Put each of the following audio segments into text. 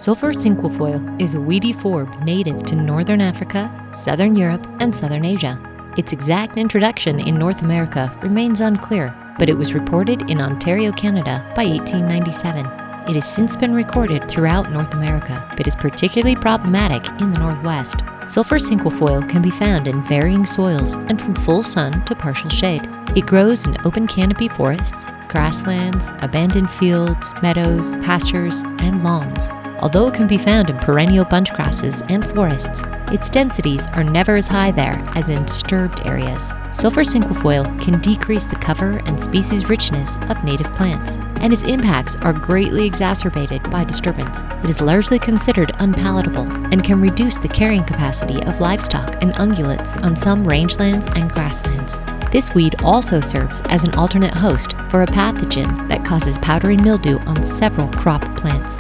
Sulfur cinquefoil is a weedy forb native to northern Africa, southern Europe, and southern Asia. Its exact introduction in North America remains unclear, but it was reported in Ontario, Canada by 1897. It has since been recorded throughout North America, but is particularly problematic in the Northwest. Sulfur cinquefoil can be found in varying soils and from full sun to partial shade. It grows in open canopy forests, grasslands, abandoned fields, meadows, pastures, and lawns. Although it can be found in perennial bunch grasses and forests, its densities are never as high there as in disturbed areas. Sulfur cinquefoil can decrease the cover and species richness of native plants, and its impacts are greatly exacerbated by disturbance. It is largely considered unpalatable and can reduce the carrying capacity of livestock and ungulates on some rangelands and grasslands. This weed also serves as an alternate host for a pathogen that causes powdery mildew on several crop plants.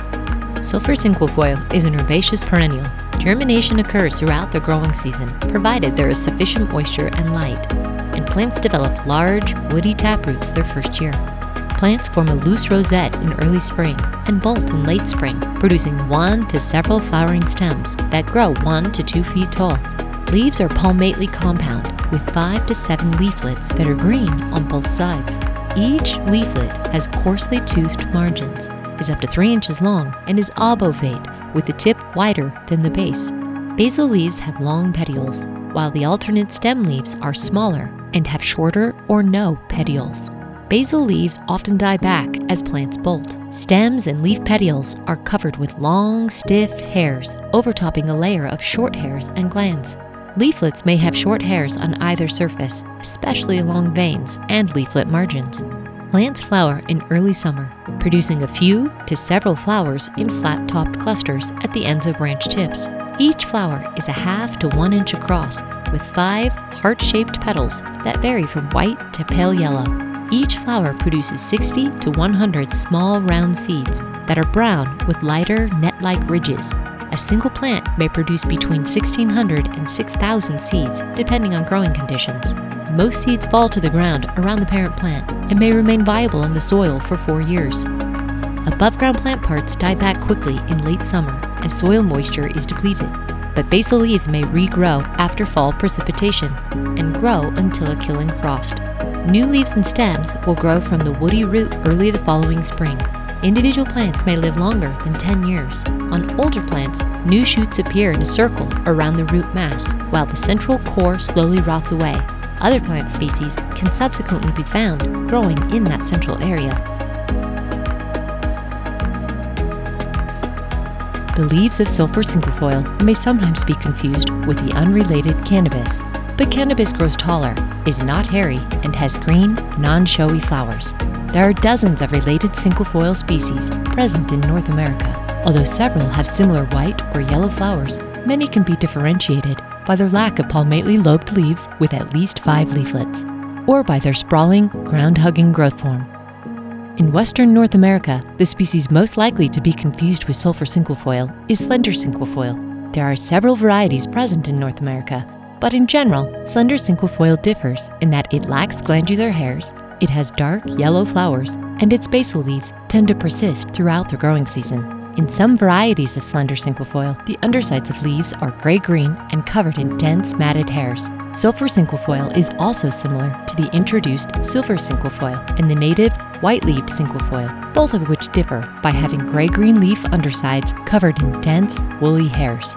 Sulfur cinquefoil is an herbaceous perennial. Germination occurs throughout the growing season, provided there is sufficient moisture and light, and plants develop large, woody taproots their first year. Plants form a loose rosette in early spring and bolt in late spring, producing 1 to several flowering stems that grow 1 to 2 feet tall. Leaves are palmately compound, with 5 to 7 leaflets that are green on both sides. Each leaflet has coarsely toothed margins, is up to 3 inches long, and is obovate, with the tip wider than the base. Basal leaves have long petioles, while the alternate stem leaves are smaller and have shorter or no petioles. Basal leaves often die back as plants bolt. Stems and leaf petioles are covered with long, stiff hairs, overtopping a layer of short hairs and glands. Leaflets may have short hairs on either surface, especially along veins and leaflet margins. Plants flower in early summer, producing a few to several flowers in flat-topped clusters at the ends of branch tips. Each flower is a half to 1 inch across, with 5 heart-shaped petals that vary from white to pale yellow. Each flower produces 60 to 100 small round seeds that are brown with lighter net-like ridges. A single plant may produce between 1,600 and 6,000 seeds, depending on growing conditions. Most seeds fall to the ground around the parent plant and may remain viable in the soil for 4 years. Above-ground plant parts die back quickly in late summer as soil moisture is depleted, but basal leaves may regrow after fall precipitation and grow until a killing frost. New leaves and stems will grow from the woody root early the following spring. Individual plants may live longer than 10 years. On older plants, new shoots appear in a circle around the root mass, while the central core slowly rots away. Other plant species can subsequently be found growing in that central area. The leaves of sulfur cinquefoil may sometimes be confused with the unrelated cannabis, but cannabis grows taller, is not hairy, and has green, non-showy flowers. There are dozens of related cinquefoil species present in North America. Although several have similar white or yellow flowers, many can be differentiated by their lack of palmately lobed leaves with at least 5 leaflets, or by their sprawling, ground-hugging growth form. In western North America, the species most likely to be confused with sulfur cinquefoil is slender cinquefoil. There are several varieties present in North America, but in general, slender cinquefoil differs in that it lacks glandular hairs, it has dark yellow flowers, and its basal leaves tend to persist throughout the growing season. In some varieties of slender cinquefoil, the undersides of leaves are gray-green and covered in dense matted hairs. Sulfur cinquefoil is also similar to the introduced silver cinquefoil and the native white-leaved cinquefoil, both of which differ by having gray-green leaf undersides covered in dense, woolly hairs.